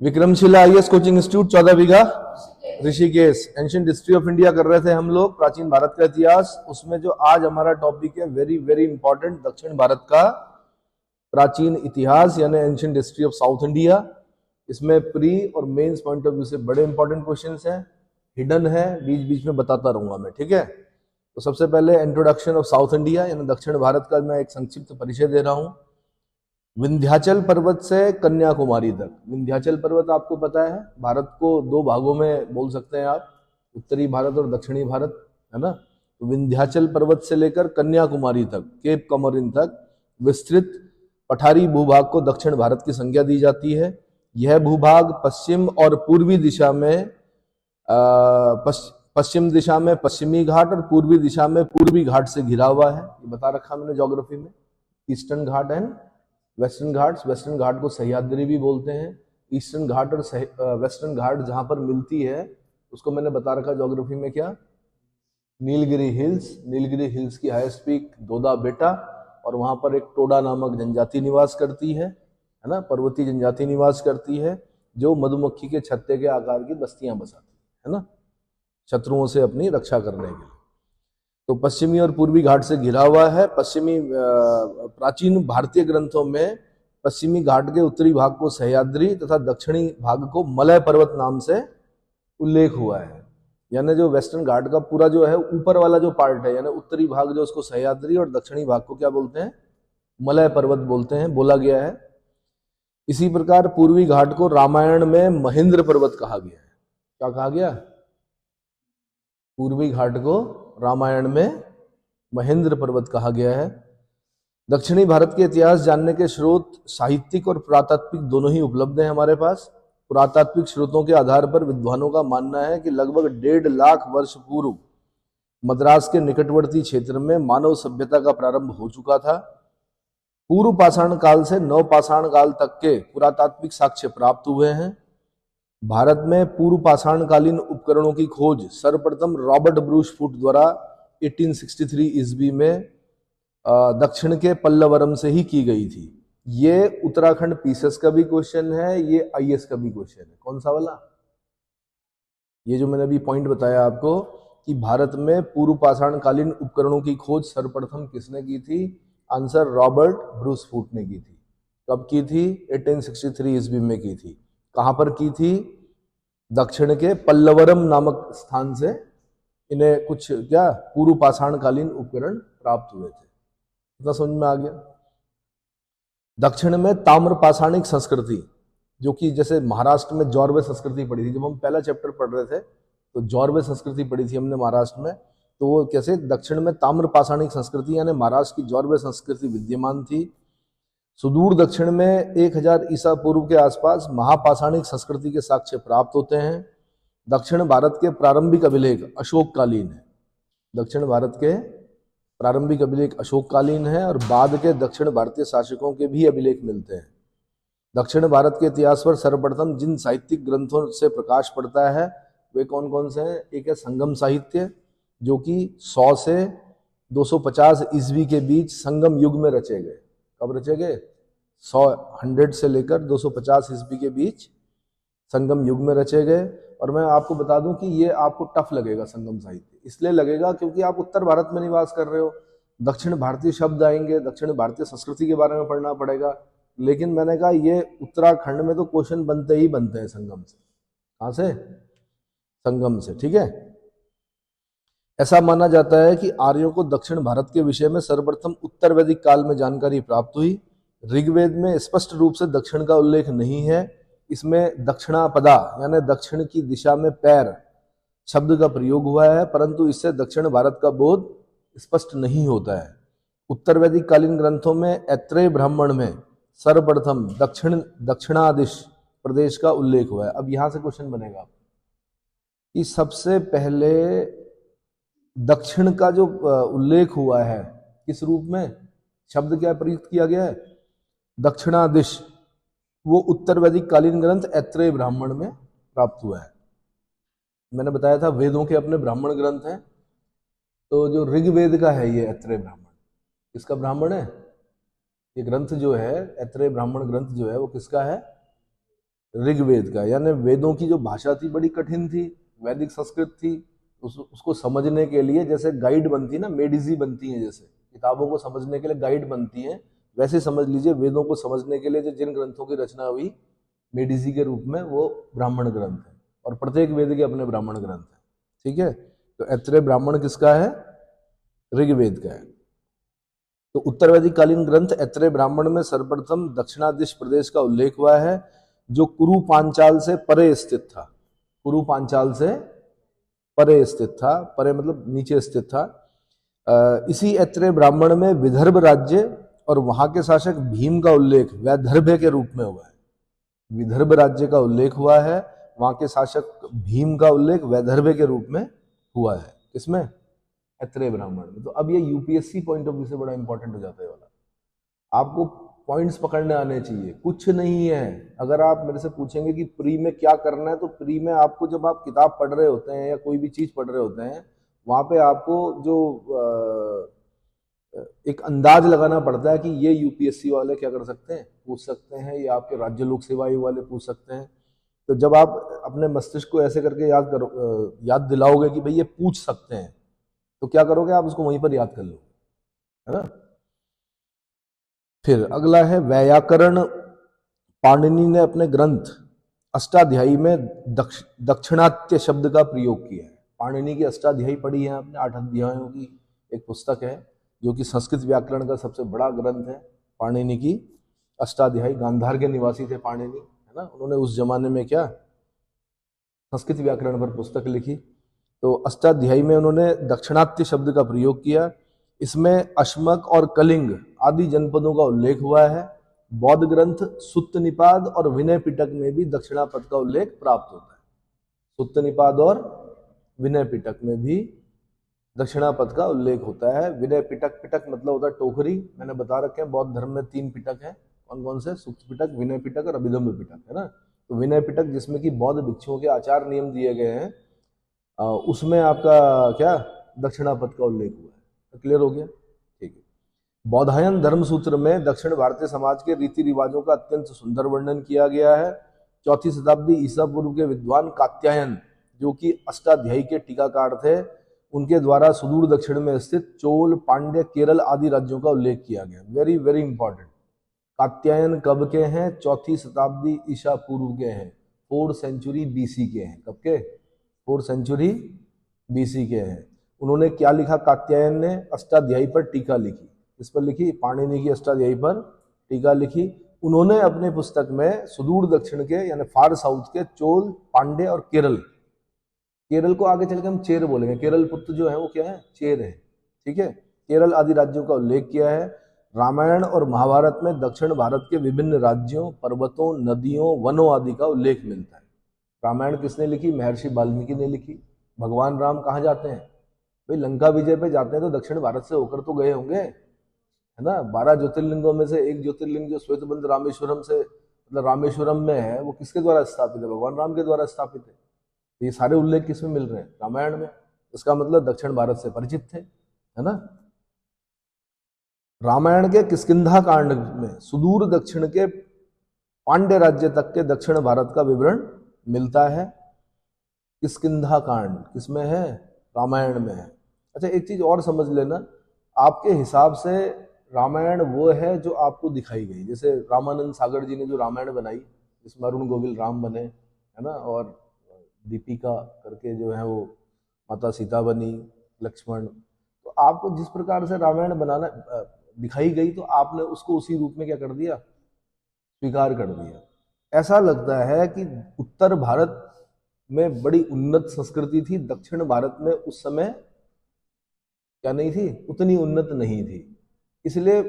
Vikramshila IAS coaching institute 14 bigha Rishikesh. Ancient history of India कर रहे थे हम लोग, प्राचीन भारत का इतिहास। उसमें जो आज हमारा टॉपिक है वेरी वेरी इंपॉर्टेंट, दक्षिण भारत का प्राचीन इतिहास यानी ancient history of south India. इसमें प्री और मेंस पॉइंट ऑफ व्यू से बड़े इंपॉर्टेंट क्वेश्चंस हैं, हिडन है, बीच बीच में बताता रहूंगा मैं, ठीक है। तो सबसे पहले इंट्रोडक्शन ऑफ साउथ इंडिया यानी दक्षिण भारत का मैं एक संक्षिप्त परिचय दे रहा हूं। विंध्याचल पर्वत से कन्याकुमारी तक। विंध्याचल पर्वत आपको पता है, भारत को दो भागों में बोल सकते हैं आप, उत्तरी भारत और दक्षिणी भारत, है ना। तो विंध्याचल पर्वत से लेकर कन्याकुमारी तक, केप कमरिन तक विस्तृत पठारी भूभाग को दक्षिण भारत की संज्ञा दी जाती है। यह भूभाग पश्चिम और पूर्वी दिशा में पश्चिम दिशा में पश्चिमी घाट और पूर्वी दिशा में पूर्वी घाट से घिरा हुआ है। ये बता रखा मैंने ज्योग्राफी में। Eastern Ghat and western Ghats. Western Ghat को सह्याद्री भी बोलते हैं। ईस्टर्न घाट और वेस्टर्न घाट जहां पर मिलती है उसको मैंने बता रखा ज्योग्राफी में क्या, नीलगिरी हिल्स। नीलगिरी हिल्स की हाईएस्ट पीक दोदा बेटा, और वहां पर एक टोडा नामक जनजाति निवास करती है ना, पर्वतीय जनजाति निवास करती है जो मधुमक्खी के छत्ते के आकार की बस्तियां बसाती है ना, शत्रुओं से अपनी रक्षा करने के लिए। तो पश्चिमी और पूर्वी घाट से घिरा हुआ है। पश्चिमी प्राचीन भारतीय ग्रंथों में पश्चिमी घाट के उत्तरी भाग को सह्याद्री तथा दक्षिणी भाग को मलय पर्वत नाम से उल्लेख हुआ है। यानी जो वेस्टर्न घाट का पूरा जो है ऊपर वाला जो पार्ट है, यानी उत्तरी भाग जो उसको सह्याद्री और दक्षिणी भाग को क्या बोलते हैं, मलय पर्वत बोलते हैं, बोला गया है। इसी प्रकार पूर्वी घाट को रामायण में महेंद्र पर्वत कहा गया है। क्या कहा गया? पूर्वी घाट को रामायण में महेंद्र पर्वत कहा गया है। दक्षिणी भारत के इतिहास जानने के स्रोत साहित्यिक और पुरातात्विक दोनों ही उपलब्ध हैं हमारे पास। पुरातात्विक स्रोतों के आधार पर विद्वानों का मानना है कि लगभग 1.5 लाख वर्ष पूर्व मद्रास के निकटवर्ती क्षेत्र में मानव सभ्यता का प्रारंभ हो चुका था। पूर्व पाषाण काल से नव पाषाण काल तक के पुरातात्विक साक्ष्य प्राप्त हुए हैं। भारत में पूर्व पाषाणकालीन उपकरणों की खोज सर्वप्रथम रॉबर्ट ब्रूस फुट द्वारा 1863 ईस्वी में दक्षिण के पल्लवरम से ही की गई थी। ये उत्तराखंड पीसेस का भी क्वेश्चन है, ये आईएएस का भी क्वेश्चन है। कौन सा वाला? ये जो मैंने अभी पॉइंट बताया आपको कि भारत में पूर्व पाषाणकालीन उपकरणों की खोज सर्वप्रथम किसने की थी? आंसर रॉबर्ट ब्रूस फुट ने की थी। कब की थी? 1863 ईस्वी में की थी। कहां पर की थी? दक्षिण के पल्लवरम नामक स्थान से इन्हें कुछ क्या पूर्व पाषाणकालीन उपकरण प्राप्त हुए थे। इतना समझ में आ गया। दक्षिण में ताम्र पाषाणिक संस्कृति, जो कि जैसे महाराष्ट्र में जौरवे संस्कृति पढ़ी थी, जब हम पहला चैप्टर पढ़ रहे थे तो जौरवे संस्कृति पढ़ी थी हमने महाराष्ट्र में। तो वो कैसे दक्षिण में ताम्र पाषाणिक संस्कृति यानी महाराष्ट्र की जौरवे संस्कृति विद्यमान थी। सुदूर दक्षिण में 1000 ईसा पूर्व के आसपास महापाषाणिक संस्कृति के साक्ष्य प्राप्त होते हैं। दक्षिण भारत के प्रारंभिक अभिलेख अशोककालीन है। दक्षिण भारत के प्रारंभिक अभिलेख अशोककालीन है और बाद के दक्षिण भारतीय शासकों के भी अभिलेख मिलते हैं। दक्षिण भारत के इतिहास पर सर्वप्रथम जिन साहित्यिक ग्रंथों से प्रकाश पड़ता है वे कौन कौन से हैं? एक है संगम साहित्य, जो कि 100 से 250 ईस्वी के बीच संगम युग में रचे गए। कब रचे गए? 100 से लेकर 250 ईस्वी के बीच संगम युग में रचे गए। और मैं आपको बता दूं कि ये आपको टफ लगेगा संगम साहित्य, इसलिए लगेगा क्योंकि आप उत्तर भारत में निवास कर रहे हो, दक्षिण भारतीय शब्द आएंगे, दक्षिण भारतीय संस्कृति के बारे में पढ़ना पड़ेगा। लेकिन मैंने कहा ये उत्तराखंड में तो क्वेश्चन बनते ही बनते हैं संगम से। कहां से? संगम से, ठीक है। ऐसा माना जाता है कि आर्यों को दक्षिण भारत के विषय में सर्वप्रथम उत्तर वैदिक काल में जानकारी प्राप्त हुई। ऋग्वेद में स्पष्ट रूप से दक्षिण का उल्लेख नहीं है। इसमें दक्षिणापदा यानी दक्षिण की दिशा में पैर शब्द का प्रयोग हुआ है, परंतु इससे दक्षिण भारत का बोध स्पष्ट नहीं होता है। उत्तर वैदिक कालीन ग्रंथों में ऐत्रेय ब्राह्मण में सर्वप्रथम दक्षिणादिश प्रदेश का उल्लेख हुआ है। अब यहां से क्वेश्चन बनेगा कि सबसे पहले दक्षिण का जो उल्लेख हुआ है किस रूप में, शब्द क्या प्रयुक्त किया गया है? दक्षिणादिश। वो उत्तर वैदिक कालीन ग्रंथ ऐत्रेय ब्राह्मण में प्राप्त हुआ है। मैंने बताया था वेदों के अपने ब्राह्मण ग्रंथ हैं, तो जो ऋग्वेद का है ये ऐत्रेय ब्राह्मण, किसका ब्राह्मण है? ये ग्रंथ जो है ऐत्रेय ब्राह्मण ग्रंथ जो है वो किसका है? ऋग्वेद का, यानी वेदों की जो भाषा थी बड़ी कठिन थी, वैदिक संस्कृत थी। उसको समझने के लिए जैसे गाइड बनती है ना, मेडिजी बनती है, जैसे किताबों को समझने के लिए गाइड बनती है, वैसे समझ लीजिए वेदों को समझने के लिए जो जिन ग्रंथों की रचना हुई मेडिजी के रूप में, वो ब्राह्मण ग्रंथ है, और प्रत्येक वेद के अपने ब्राह्मण ग्रंथ है। ठीक है, तो ऐत्रेय ब्राह्मण किसका है? ऋग्वेद का है। तो उत्तर वैदिक कालीन ग्रंथ ऐत्रेय ब्राह्मण में सर्वप्रथम दक्षिणादिश प्रदेश का उल्लेख हुआ है, जो कुरु पांचाल से परे स्थित था। कुरु पांचाल से परे स्थित था, परे मतलब नीचे स्थित था। इसी ऐत्रेय ब्राह्मण में विदर्भ राज्य और वहां के शासक भीम का उल्लेख वैदर्भ्य के रूप में हुआ है। विदर्भ राज्य का उल्लेख हुआ है, वहां के शासक भीम का उल्लेख वैदर्भ्य के रूप में हुआ है। किसमें? ऐत्रेय ब्राह्मण में। तो अब ये यूपीएससी पॉइंट ऑफ व्यू से बड़ा इंपॉर्टेंट हो जाता है वाला। आपको पॉइंट्स पकड़ने आने चाहिए, कुछ नहीं है। अगर आप मेरे से पूछेंगे कि प्री में क्या करना है, तो प्री में आपको, जब आप किताब पढ़ रहे होते हैं या कोई भी चीज पढ़ रहे होते हैं, वहां पे आपको जो एक अंदाज लगाना पड़ता है कि ये यूपीएससी वाले क्या कर सकते हैं, पूछ सकते हैं, या आपके राज्य लोक सेवा आयोग वाले पूछ सकते हैं। तो जब आप अपने मस्तिष्क को ऐसे करके याद दिलाओगे कि भाई ये पूछ सकते हैं, तो क्या करोगे आप? उसको वहीं पर याद कर लोगे, है ना। फिर अगला है व्याकरण। पाणिनि ने अपने ग्रंथ अष्टाध्यायी में दक्षिणात्य शब्द का प्रयोग किया है। पाणिनि की अष्टाध्यायी पढ़ी है आपने, 8 अध्यायों की एक पुस्तक है, जो कि संस्कृत व्याकरण का सबसे बड़ा ग्रंथ है। पाणिनि की अष्टाध्यायी, गांधार के निवासी थे पाणिनि, है ना। उन्होंने उस जमाने में क्या, संस्कृत व्याकरण पर पुस्तक लिखी। तो अष्टाध्यायी में उन्होंने दक्षिणात्य शब्द का प्रयोग किया। इसमें अश्मक और कलिंग आदि जनपदों का उल्लेख हुआ है। बौद्ध ग्रंथ सुत्त निपात और विनय पिटक में भी दक्षिणापद का उल्लेख प्राप्त होता है। सुत्त निपात और विनय पिटक में भी दक्षिणापद का उल्लेख होता है। विनय पिटक, पिटक मतलब होता है टोकरी। मैंने बता रखे हैं बौद्ध धर्म में 3 पिटक है। कौन कौन से? सुत्त पिटक, विनय पिटक और अभिधम्म पिटक, है ना। तो विनय पिटक जिसमें कि बौद्ध भिक्षुओं के आचार नियम दिए गए हैं, उसमें आपका क्या, दक्षिणापद का उल्लेख हुआ है। तो क्लियर हो गया? ठीक है। बौधायन धर्म सूत्र में दक्षिण भारतीय समाज के रीति रिवाजों का अत्यंत सुंदर वर्णन किया गया है। 4वीं शताब्दी ईसा पूर्व के विद्वान कात्यायन, जो कि अष्टाध्यायी के टीकाकार थे, उनके द्वारा सुदूर दक्षिण में स्थित चोल, पांड्य, केरल आदि राज्यों का उल्लेख किया गया। Very very important. कात्यायन कब के हैं? 4वीं शताब्दी ईसा पूर्व के हैं, 4th सेंचुरी बीसी के हैं। कब के? 4th सेंचुरी बीसी के हैं। उन्होंने क्या लिखा? कात्यायन ने अष्टाध्यायी पर टीका लिखी। किस पर लिखी? पाणिनि की अष्टाध्यायी पर टीका लिखी। उन्होंने अपने पुस्तक में सुदूर दक्षिण के यानी फार साउथ के चोल, पांड्य और केरल, केरल को आगे चलकर हम चेर बोलेंगे, केरल पुत्र जो है वो क्या है? चेर है। ठीक है। केरल आदि राज्यों का उल्लेख किया है। रामायण और महाभारत में दक्षिण भारत के विभिन्न राज्यों, पर्वतों, नदियों, वनों आदि का उल्लेख मिलता है। रामायण किसने लिखी? महर्षि वाल्मीकि ने लिखी। भगवान राम कहाँ जाते हैं? भाई लंका विजय पे जाते हैं तो दक्षिण भारत से होकर तो गए होंगे, है ना। 12 ज्योतिर्लिंगों में से एक ज्योतिर्लिंग जो श्वेतबंध रामेश्वरम से, मतलब रामेश्वरम में है, वो किसके द्वारा स्थापित है? भगवान राम के द्वारा स्थापित है। तो ये सारे उल्लेख किस में मिल रहे हैं? रामायण में। इसका मतलब दक्षिण भारत से परिचित थे, है ना। रामायण के किष्किंधा कांड में सुदूर दक्षिण के पांड्य राज्य तक के दक्षिण भारत का विवरण मिलता है। किष्किंधा कांड किसमें है? रामायण में है। अच्छा, एक चीज और समझ लेना, आपके हिसाब से रामायण वो है जो आपको दिखाई गई। जैसे रामानंद सागर जी ने जो रामायण बनाई, जिसमें अरुण गोविल राम बने, है ना, और दीपिका करके जो है वो माता सीता बनी, लक्ष्मण। तो आपको जिस प्रकार से रामायण बनाना दिखाई गई, तो आपने उसको उसी रूप में क्या कर दिया? स्वीकार कर दिया। ऐसा लगता है कि उत्तर भारत में बड़ी उन्नत संस्कृति थी, दक्षिण भारत में उस समय क्या नहीं थी? उतनी उन्नत नहीं थी। इसलिए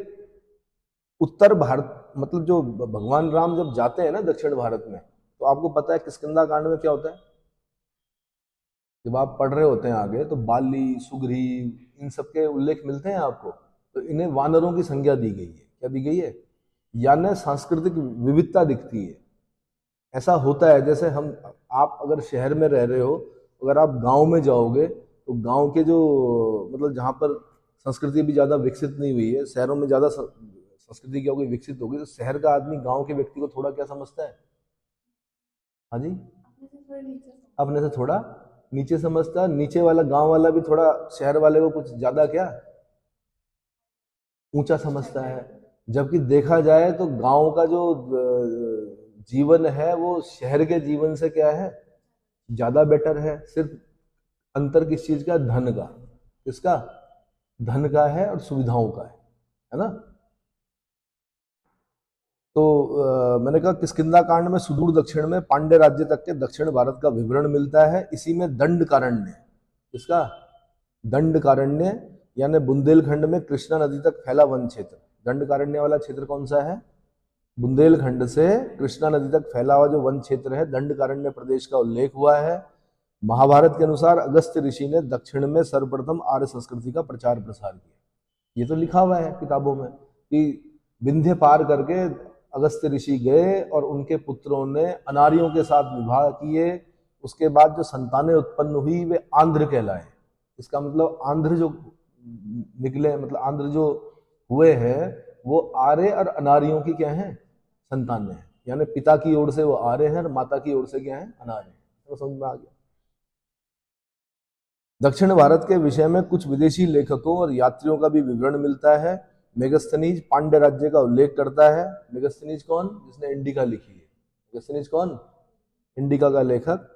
उत्तर भारत, मतलब जो भगवान राम जब जाते हैं ना दक्षिण भारत में, तो आपको पता है किष्किंधा कांड में क्या होता है? जब आप पढ़ रहे होते हैं आगे, तो बाली, सुग्रीव, इन सब के उल्लेख मिलते हैं आपको। तो इन्हें वानरों की संज्ञा दी गई है। क्या दी गई है? यानी सांस्कृतिक विविधता दिखती है। ऐसा होता है जैसे आप अगर शहर में रह रहे हो, अगर आप गांव में जाओगे, तो गांव के जो, मतलब जहाँ पर संस्कृति भी ज़्यादा विकसित नहीं हुई है, शहरों में ज़्यादा संस्कृति क्या होगी? विकसित होगी। तो शहर का आदमी गांव के व्यक्ति को थोड़ा क्या समझता है? हाँ जी, अपने से थोड़ा नीचे समझता, नीचे वाला गांव वाला भी थोड़ा शहर वाले को कुछ ज्यादा क्या ऊंचा समझता है। जबकि देखा जाए तो गांव का जो जीवन है वो शहर के जीवन से क्या है, ज्यादा बेटर है। सिर्फ अंतर किस चीज का, धन का, किसका, धन का है और सुविधाओं का है ना। तो मैंने कहा किष्किंधा कांड में सुदूर दक्षिण में पांड्य राज्य तक के दक्षिण भारत का विवरण मिलता है। इसी में दंडकारण्य, इसका दंडकारण्य यानी बुंदेलखंड में कृष्णा नदी तक फैला वन क्षेत्र। दंडकारण्य वाला क्षेत्र कौन सा है, बुंदेलखंड से कृष्णा नदी तक फैला हुआ जो वन क्षेत्र है, दंडकारण्य प्रदेश का उल्लेख हुआ है। महाभारत के अनुसार अगस्त्य ऋषि ने दक्षिण में सर्वप्रथम आर्य संस्कृति का प्रचार प्रसार किया। ये तो लिखा हुआ है किताबों में कि विंध्य पार करके अगस्त्य ऋषि गए और उनके पुत्रों ने अनारियों के साथ विवाह किए। उसके बाद जो संतानें उत्पन्न हुई वे आंध्र कहलाए। इसका मतलब आंध्र जो निकले, मतलब आंध्र जो हुए हैं वो आर्य और अनारियों की क्या है, संतानें हैं। यानी पिता की ओर से वो आर्य हैं और माता की ओर से क्या है, अनार्य। तो समझ में आ गया। दक्षिण भारत के विषय में कुछ विदेशी लेखकों और यात्रियों का भी विवरण मिलता है। मेगस्थनीज पांड्य राज्य का उल्लेख करता है। मेगस्थनीज कौन, जिसने इंडिका लिखी है। मेगस्थनीज कौन, इंडिका का लेखक।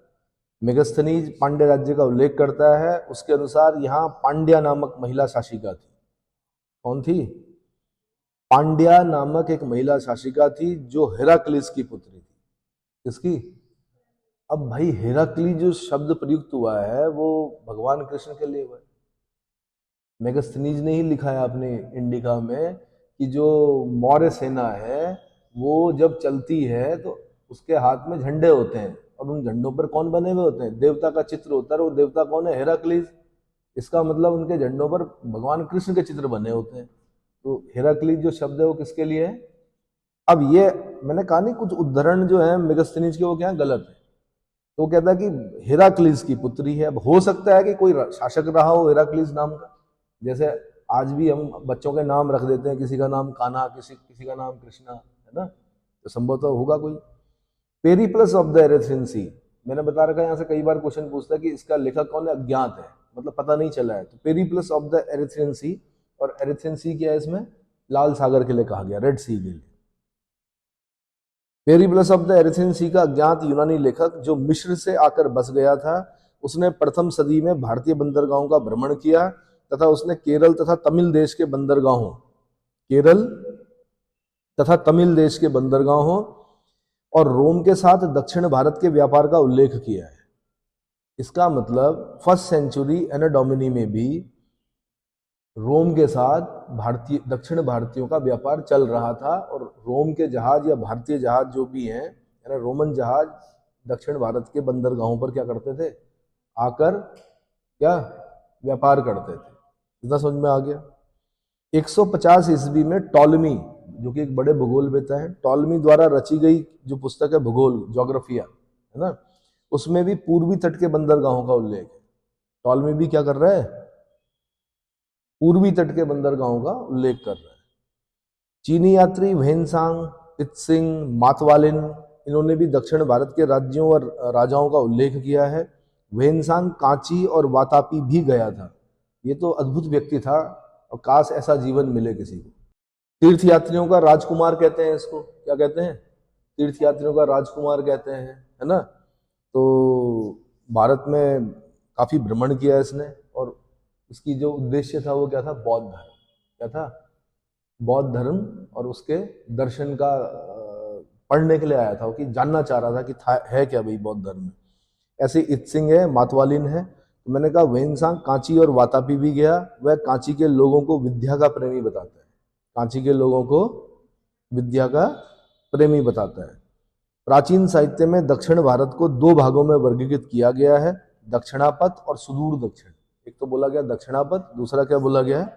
मेगस्थनीज पांड्य राज्य का उल्लेख करता है। उसके अनुसार यहाँ पांड्या नामक महिला शासिका थी। कौन थी, पांड्या नामक एक महिला शासिका थी जो हेराक्लिस की पुत्री थी। किसकी, अब भाई हेराक्ली जो शब्द प्रयुक्त हुआ है वो भगवान कृष्ण के लिए हुआ है। मेगस्थनीज ने ही लिखा है अपने इंडिका में कि जो मौर्य सेना है वो जब चलती है तो उसके हाथ में झंडे होते हैं और उन झंडों पर कौन बने हुए होते हैं, देवता का चित्र होता है। वो देवता कौन है, हेराक्लीस। इसका मतलब उनके झंडों पर भगवान कृष्ण के चित्र बने होते हैं। तो हेराक्लीस जो शब्द है वो किसके लिए है। अब ये मैंने कहा नहीं, कुछ उदाहरण जो है मेगस्थनीज के वो क्या गलत है। तो वो कहता है कि हेराक्लीस की पुत्री है। अब हो सकता है कि कोई शासक रहा हो हेराक्लीस नाम का, जैसे आज भी हम बच्चों के नाम रख देते हैं, किसी का नाम कान्हा, किसी का नाम कृष्णा, है ना। तो संभवतः होगा कोई। पेरिप्लस ऑफ द एरेथ्रियन सी, मैंने बता रखा है यहाँ से कई बार क्वेश्चन पूछता है कि इसका लेखक कौन है, अज्ञात है, मतलब पता नहीं चला है। तो पेरिप्लस ऑफ द एरेथ्रियन सी, और एरेथ्रियन सी क्या है, इसमें लाल सागर के लिए कहा गया, रेड सी के लिए। पेरिप्लस ऑफ द एरेथ्रियन सी का अज्ञात यूनानी लेखक जो मिस्र से आकर बस गया था, उसने प्रथम सदी में भारतीय बंदरगाहों का भ्रमण किया तथा उसने केरल तथा तमिल देश के बंदरगाहों, केरल तथा तमिल देश के बंदरगाहों और रोम के साथ दक्षिण भारत के व्यापार का उल्लेख किया है। इसका मतलब फर्स्ट सेंचुरी एना डोमिनी में भी रोम के साथ भारतीय दक्षिण भारतीयों का व्यापार चल रहा था। और रोम के जहाज या भारतीय जहाज जो भी हैं, यानी रोमन जहाज दक्षिण भारत के बंदरगाहों पर क्या करते थे, आकर क्या व्यापार करते थे। इतना समझ में आ गया। 150 ईस्वी में टॉलमी, जो कि एक बड़े भूगोलवेत्ता हैं, टॉलमी द्वारा रची गई जो पुस्तक है भूगोल, ज्योग्राफिया, है ना, उसमें भी पूर्वी तट के बंदरगाहों का उल्लेख है। टॉलमी भी क्या कर रहा है, पूर्वी तट के बंदरगाहों का उल्लेख कर रहा है। चीनी यात्री वेनसांग, इत्सिंग, मातवालिन, इन्होंने भी दक्षिण भारत के राज्यों और राजाओं का उल्लेख किया है। वेनसांग कांची और वातापी भी गया था। ये तो अद्भुत व्यक्ति था और काश ऐसा जीवन मिले किसी को। तीर्थ यात्रियों का राजकुमार कहते हैं इसको, क्या कहते हैं, तीर्थ यात्रियों का राजकुमार कहते हैं, है ना। तो भारत में काफी भ्रमण किया इसने और इसकी जो उद्देश्य था वो क्या था, बौद्ध धर्म। क्या था, बौद्ध धर्म, और उसके दर्शन का पढ़ने के लिए आया था, कि जानना चाह रहा था कि है क्या भाई बौद्ध धर्म में। ऐसे इत्सिंग है, मातवालिन है। तो मैंने कहा वेनसांग कांची और वातापी भी गया। वह कांची के लोगों को विद्या का प्रेमी बताता है। कांची के लोगों को विद्या का प्रेमी बताता है। प्राचीन साहित्य में दक्षिण भारत को दो भागों में वर्गीकृत किया गया है, दक्षिणापथ और सुदूर दक्षिण। एक तो बोला गया दक्षिणापथ, दूसरा क्या बोला गया है,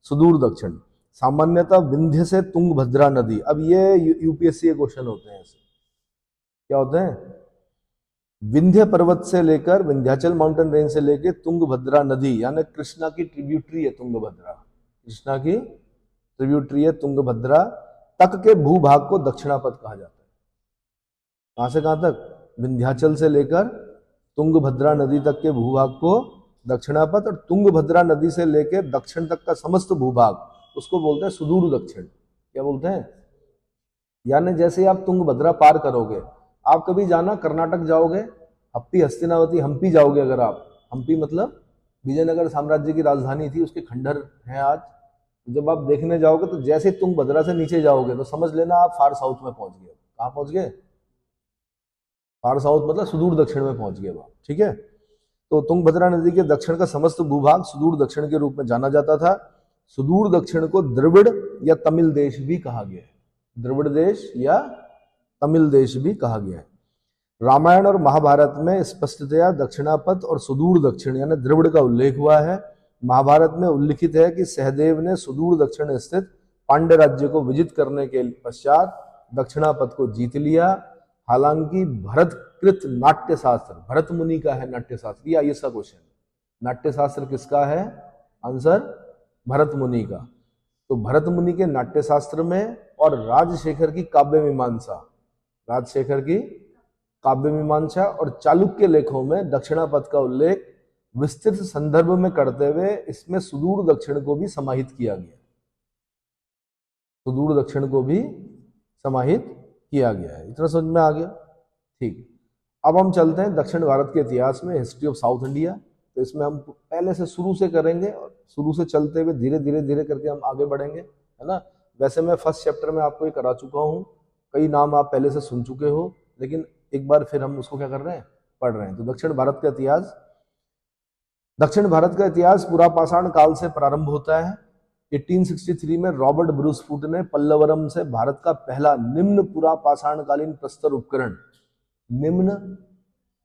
सुदूर दक्षिण। सामान्यतः विंध्य से तुंगभद्रा नदी, अब ये यूपीएससी के क्वेश्चन होते हैं ऐसे, क्या होते हैं, विंध्य पर्वत से लेकर, विंध्याचल माउंटेन रेंज से लेकर तुंगभद्रा नदी, यानी कृष्णा की ट्रिब्यूटरी है तुंगभद्रा, कृष्णा की ट्रिब्यूटरी है तुंगभद्रा तक के भूभाग को दक्षिणापथ कहा जाता है। कहां से कहां तक, विंध्याचल से लेकर तुंगभद्रा नदी तक के भूभाग को दक्षिणापथ, और तुंगभद्रा नदी से लेकर दक्षिण तक का समस्त भूभाग उसको बोलते हैं सुदूर दक्षिण। क्या बोलते हैं? यानी जैसे आप तुंगभद्रा पार करोगे, आप कभी जाना कर्नाटक जाओगे, हम्पी हस्तिनावती हम्पी जाओगे, अगर आप हम्पी मतलब विजयनगर साम्राज्य की राजधानी थी, उसके खंडहर हैं आज। जब आप देखने जाओगे तो जैसे तुंगभद्रा से नीचे जाओगे तो समझ लेना आप फार साउथ में पहुंच गए। कहाँ पहुंच गए? फार साउथ मतलब सुदूर दक्षिण में पहुंच गए आप। ठीक है, तो तुंगभद्रा नदी के दक्षिण का समस्त भूभाग सुदूर दक्षिण के रूप में जाना जाता था। सुदूर दक्षिण को द्रविड़ या तमिल देश भी कहा गया है। द्रविड़ देश या तमिल देश भी कहा गया है। रामायण और महाभारत में स्पष्टतया दक्षिणापथ और सुदूर दक्षिण यानी द्रविड़ का उल्लेख हुआ है। महाभारत में उल्लिखित है कि सहदेव ने सुदूर दक्षिण स्थित पांड्य राज्य को विजित करने के पश्चात दक्षिणापथ को जीत लिया। हालांकि भरतकृत नाट्यशास्त्र, भरत मुनि का है नाट्यशास्त्र, या ये सब क्वेश्चन, नाट्यशास्त्र किसका है? आंसर भरत मुनि का। तो भरत मुनि के नाट्यशास्त्र में और राजशेखर की काव्य मीमांसा, राजशेखर की काव्य मीमांसा और चालुक्य लेखों में दक्षिणापथ का उल्लेख विस्तृत संदर्भ में करते हुए इसमें सुदूर दक्षिण को भी समाहित किया गया। सुदूर दक्षिण को भी समाहित किया गया है। इतना समझ में आ गया? ठीक। अब हम चलते हैं दक्षिण भारत के इतिहास में, हिस्ट्री ऑफ साउथ इंडिया। तो इसमें हम पहले से शुरू से करेंगे और शुरू से चलते हुए धीरे धीरे धीरे करके हम आगे बढ़ेंगे, है ना। वैसे मैं फर्स्ट चैप्टर में आपको ये करा चुका हूँ, कई नाम आप पहले से सुन चुके हो, लेकिन एक बार फिर हम उसको क्या कर रहे हैं? पढ़ रहे हैं। तो दक्षिण भारत का इतिहास, दक्षिण भारत का इतिहास पुरापाषाण काल से प्रारंभ होता है। 1863 में रॉबर्ट ब्रूस फूट ने पल्लवरम से भारत का पहला निम्न पुरापाषाणकालीन प्रस्तर उपकरण, निम्न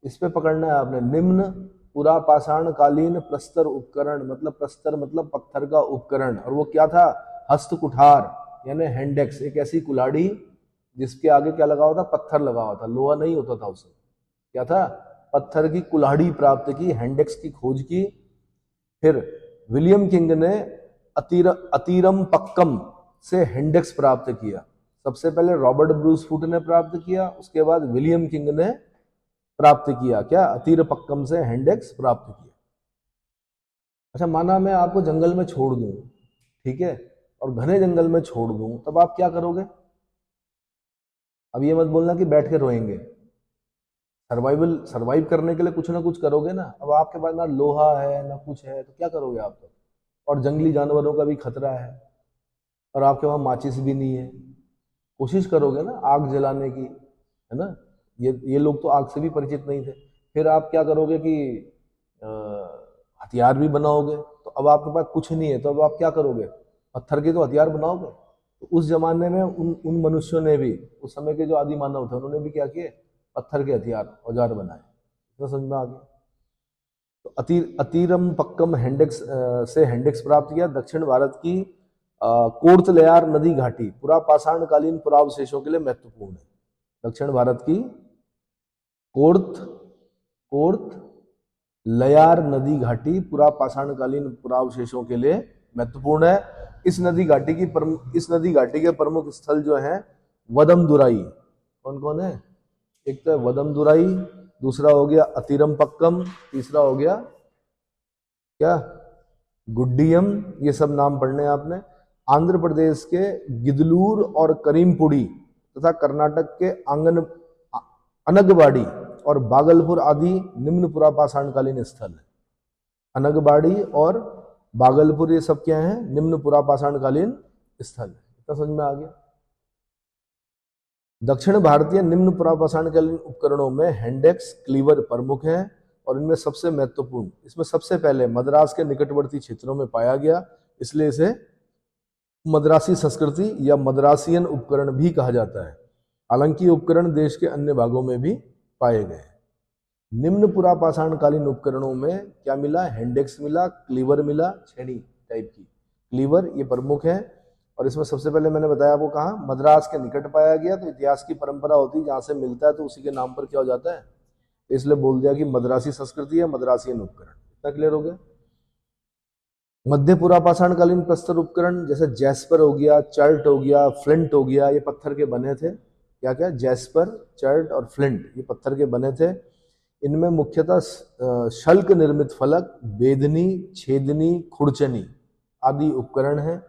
इस पे पकड़ना है आपने, निम्न पुरापाषाणकालीन प्रस्तर उपकरण मतलब प्रस्तर मतलब पत्थर का उपकरण, और वो क्या था? हस्त कुठार यानी हैंडेक्स, एक ऐसी कुल्हाड़ी जिसके आगे क्या लगा हुआ था? पत्थर लगा हुआ था, लोहा नहीं होता था उसमें। क्या था? पत्थर की कुल्हाड़ी प्राप्त की, हैंडेक्स की खोज की। फिर विलियम किंग ने अतीरम पक्कम से हैंडेक्स प्राप्त किया। सबसे पहले रॉबर्ट ब्रूस फूट ने प्राप्त किया, उसके बाद विलियम किंग ने प्राप्त किया क्या? अतीर पक्कम से हैंडेक्स प्राप्त किया। अच्छा, माना मैं आपको जंगल में छोड़ दूं, ठीक है, और घने जंगल में छोड़ दूं, तब आप क्या करोगे? अब ये मत बोलना कि बैठ के रोएंगे, सर्वाइव करने के लिए कुछ ना कुछ करोगे ना। अब आपके पास ना लोहा है ना कुछ है, तो क्या करोगे आप? तो और जंगली जानवरों का भी खतरा है, और आपके वहां माचिस भी नहीं है, कोशिश करोगे ना आग जलाने की, है ना। ये लोग तो आग से भी परिचित नहीं थे। फिर आप क्या करोगे कि हथियार भी बनाओगे। तो अब आपके पास कुछ नहीं है, तो अब आप क्या करोगे? पत्थर के तो हथियार बनाओगे। तो उस जमाने में उन मनुष्यों ने भी, उस समय के जो आदि मानव थे, उन्होंने भी क्या किए? पत्थर के हथियार, औजार बनाए। तो समझ में आ गया। तो अतीरम पक्कम हैंडेक्स से हैंडेक्स प्राप्त किया। दक्षिण भारत की कोर्तलयार नदी घाटी पुरापाषाणकालीन पुरावशेषों के लिए महत्वपूर्ण है। दक्षिण भारत की कोर्त लयार नदी घाटी पुरापाषाणकालीन पुरावशेषों के लिए महत्वपूर्ण है। इस नदी घाटी के प्रमुख स्थल जो हैं वदमदुराई, कौन कौन है? एक तो वदमदुराई, दूसरा हो गया अतीरम पक्कम, तीसरा हो गया क्या? गुड्डियम। ये सब नाम पढ़ने आपने। आंध्र प्रदेश के गिदलूर और करीमपुड़ी तथा कर्नाटक के अनगवाड़ी और बागलपुर आदि निम्न पुरापाषाणकालीन स्थल है। अनगवाड़ी और बागलपुर ये सब क्या है? निम्न पुरापाषाणकालीन स्थल है। इतना समझ में आ गया। दक्षिण भारतीय निम्न पुरापाषाणकालीन उपकरणों में हैंडेक्स, क्लीवर प्रमुख हैं, और इनमें सबसे महत्वपूर्ण, इसमें सबसे पहले मद्रास के निकटवर्ती क्षेत्रों में पाया गया, इसलिए इसे मद्रासी संस्कृति या मद्रासियन उपकरण भी कहा जाता है। हालांकि उपकरण देश के अन्य भागों में भी पाए गए। निम्न पुरापाषाणकालीन उपकरणों में क्या मिला? हैंडेक्स मिला, क्लीवर मिला, छेनी टाइप की क्लीवर, ये प्रमुख है। और इसमें सबसे पहले मैंने बताया आपको कहा मद्रास के निकट पाया गया। तो इतिहास की परंपरा होती है, जहां से मिलता है तो उसी के नाम पर क्या हो जाता है, इसलिए बोल दिया कि मद्रासी संस्कृति है, मद्रासियन उपकरण। इतना क्लियर हो गया। मध्य पुरापाषाणकालीन प्रस्तर उपकरण जैसे जैस्पर हो गया, चर्ट हो गया, फ्लिंट हो गया, ये पत्थर के बने थे। क्या क्या, जैस्पर, चर्ट और फ्लिंट, ये पत्थर के बने थे। इनमें मुख्यतः शल्क निर्मित फलक, बेदनी, छेदनी, खुरचनी आदि उपकरण हैं।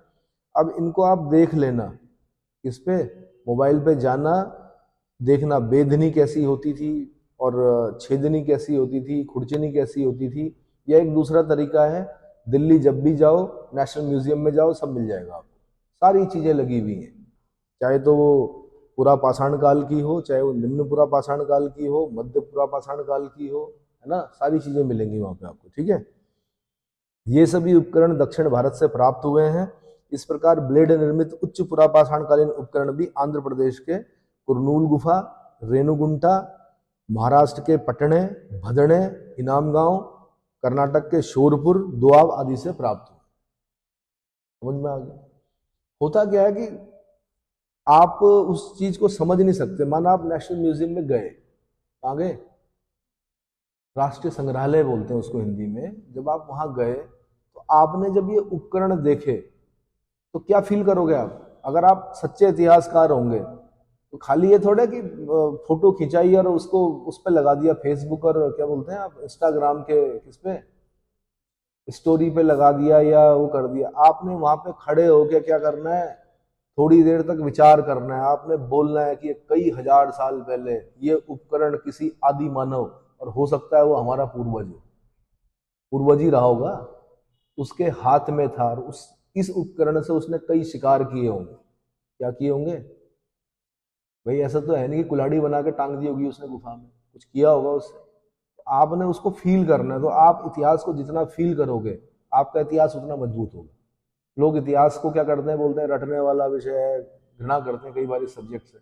अब इनको आप देख लेना, किस पे, मोबाइल पे जाना, देखना बेदनी कैसी होती थी और छेदनी कैसी होती थी, खुरचनी कैसी होती थी। यह एक दूसरा तरीका है। दिल्ली जब भी जाओ, नेशनल म्यूजियम में जाओ, सब मिल जाएगा आपको, सारी चीजें लगी हुई हैं, चाहे तो वो पुरा पाषाण काल की हो, चाहे वो निम्न पुरा पाषाण काल की हो, मध्य पुरा पाषाण काल की हो, है ना, सारी चीजें मिलेंगी वहां पे आपको। ठीक है, ये सभी उपकरण दक्षिण भारत से प्राप्त हुए हैं। इस प्रकार ब्लेड निर्मित उच्च पुरापाषाणकालीन उपकरण भी आंध्र प्रदेश के कुरनूल गुफा, रेणुगुंटा, महाराष्ट्र के पटने, भदणे, इनाम गांव, कर्नाटक के शोरपुर, दोआब आदि से प्राप्त हुए। समझ में आ गया? होता क्या है कि आप उस चीज को समझ नहीं सकते। माना आप नेशनल म्यूजियम में गए, कहाँ गए, राष्ट्रीय संग्रहालय बोलते हैं उसको हिंदी में। जब आप वहां गए तो आपने जब ये उपकरण देखे तो क्या फील करोगे आप? अगर आप सच्चे इतिहासकार होंगे तो खाली ये थोड़ा कि फोटो खिंचाई और उसको उस पे लगा दिया, फेसबुक और क्या बोलते हैं आप, इंस्टाग्राम के किस पे, स्टोरी पे लगा दिया या वो कर दिया। आपने वहां पे खड़े होके क्या करना है, थोड़ी देर तक विचार करना है। आपने बोलना है कि कई हजार साल पहले ये उपकरण किसी आदि मानव, और हो सकता है वो हमारा पूर्वज ही रहा होगा, उसके हाथ में था और इस उपकरण से उसने कई शिकार किए होंगे। क्या किए होंगे भाई? ऐसा तो है नहीं कि कुल्हाड़ी बना के टांग दी होगी उसने गुफा में, कुछ किया होगा उससे। आपने उसको फील करना है। तो आप इतिहास को जितना फील करोगे, आपका इतिहास उतना मजबूत होगा। लोग इतिहास को क्या करते हैं, बोलते हैं रटने वाला विषय है, घृणा करते हैं कई बार इस सब्जेक्ट से,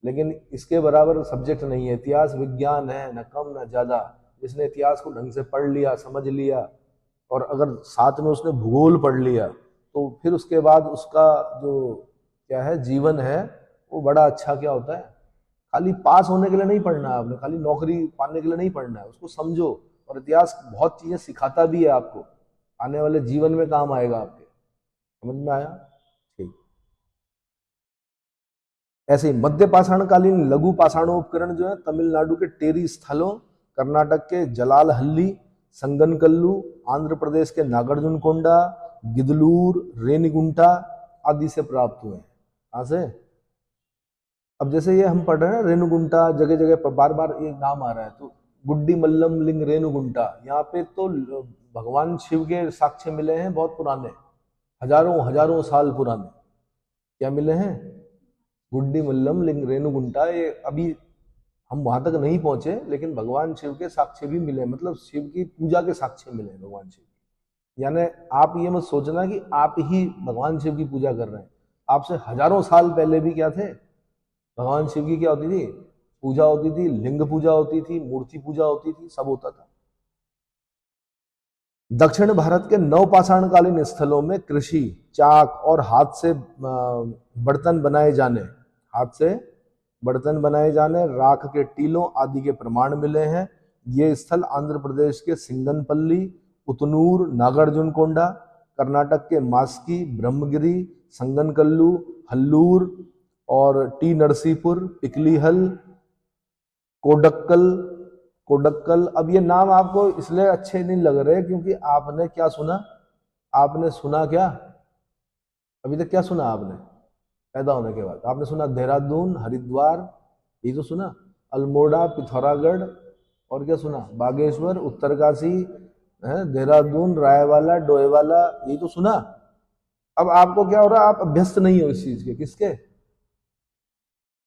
लेकिन इसके बराबर सब्जेक्ट नहीं है। इतिहास विज्ञान है, न कम न ज्यादा। जिसने इतिहास को ढंग से पढ़ लिया, समझ लिया, और अगर साथ में उसने भूगोल पढ़ लिया, तो फिर उसके बाद उसका जो क्या है जीवन है वो बड़ा अच्छा क्या होता है। खाली पास होने के लिए नहीं पढ़ना है आपने, खाली नौकरी पाने के लिए नहीं पढ़ना है, उसको समझो। और इतिहास बहुत चीजें सिखाता भी है आपको, आने वाले जीवन में काम आएगा आपके। समझ में आया? ठीक। ऐसे ही मध्य पाषाणकालीन लघु पाषाणोपकरण जो है तमिलनाडु के टेरी स्थलों, कर्नाटक के जलालहल्ली, संगनकल्लू, आंध्र प्रदेश के नागार्जुनकोंडा, गिदलूर, रेनीगुंटा आदि से प्राप्त हुए हैं। कहां से? अब जैसे ये हम पढ़ रहे हैं ना रेणुगुंटा, जगह जगह पर बार बार ये नाम आ रहा है, तो गुड्डी मल्लम लिंग रेणुगुंटा, यहाँ पे तो भगवान शिव के साक्ष्य मिले हैं बहुत पुराने, हजारों हजारों साल पुराने। क्या मिले हैं? गुड्डी मल्लम लिंग रेणुगुंटा। ये अभी हम वहां तक नहीं पहुंचे, लेकिन भगवान शिव के साक्ष्य भी मिले, मतलब शिव की पूजा के साक्ष्य मिले भगवान शिव। यानी आप ये मत सोचना कि आप ही भगवान शिव की पूजा कर रहे हैं। आपसे हजारों साल पहले भी क्या थे, भगवान शिव की क्या होती थी? पूजा होती थी, लिंग पूजा होती थी, मूर्ति पूजा होती थी, सब होता था। दक्षिण भारत के नवपाषाणकालीन स्थलों में कृषि, चाक और हाथ से बर्तन बनाए जाने, राख के टीलों आदि के प्रमाण मिले हैं। ये स्थल आंध्र प्रदेश के सिंगनपल्ली, उतनूर, नागार्जुनकोंडा, कर्नाटक के मास्की, ब्रह्मगिरी, संगनकल्लू, हल्लूर और टी नरसीपुर, पिकलीहल, कोडक्कल। अब ये नाम आपको इसलिए अच्छे नहीं लग रहे क्योंकि आपने क्या सुना? आपने सुना क्या अभी तक? क्या सुना आपने पैदा होने के बाद? आपने सुना देहरादून, हरिद्वार, ये तो सुना, अल्मोड़ा, पिथौरागढ़, और क्या सुना? बागेश्वर, उत्तरकाशी, देहरादून, रायवाला, डोईवाला, ये तो सुना। अब आपको क्या हो रहा है? आप अभ्यस्त नहीं हो इस चीज के। किसके?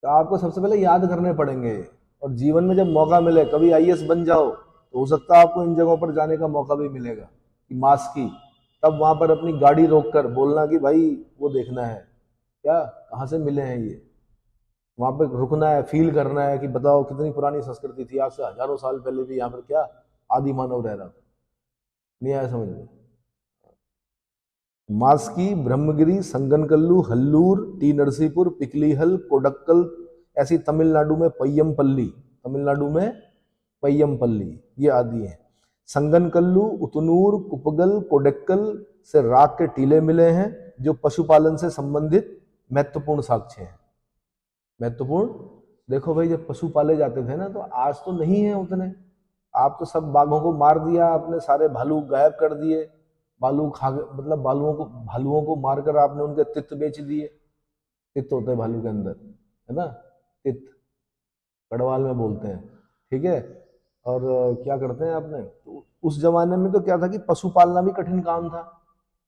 तो आपको सबसे पहले याद करने पड़ेंगे, और जीवन में जब मौका मिले, कभी आईएएस बन जाओ तो हो सकता है आपको इन जगहों पर जाने का मौका भी मिलेगा, कि मास की, तब वहां पर अपनी गाड़ी रोककर बोलना कि भाई वो देखना है, क्या कहाँ से मिले हैं ये, वहां पर रुकना है, फील करना है कि बताओ कितनी पुरानी संस्कृति थी, आज से हजारों साल पहले भी यहाँ पर क्या आदि मानव रह रहा था। नहीं आया समझ में? मास्की, ब्रह्मगिरी, संगनकल्लू, हल्लूर, टी नरसीपुर, पिकलीहल, कोडक्कल, ऐसी तमिलनाडु में पय्यमपल्ली ये आदि हैं। संगनकल्लू, उतनूर, कुपगल, कोडक्कल से राख के टीले मिले हैं, जो पशुपालन से संबंधित महत्वपूर्ण साक्ष्य हैं। महत्वपूर्ण देखो भाई, जब पशु पाले जाते थे ना, तो आज तो नहीं है उतने। आप तो सब बाघों को मार दिया आपने, सारे भालू गायब कर दिए, भालू मतलब भालुओं को मारकर आपने उनके तित्त बेच दिए। तित्त होते हैं भालू के अंदर, है ना, तित्त, गढ़वाल में बोलते हैं, ठीक है। और क्या करते हैं आपने, तो उस जमाने में तो क्या था कि पशु पालना भी कठिन काम था।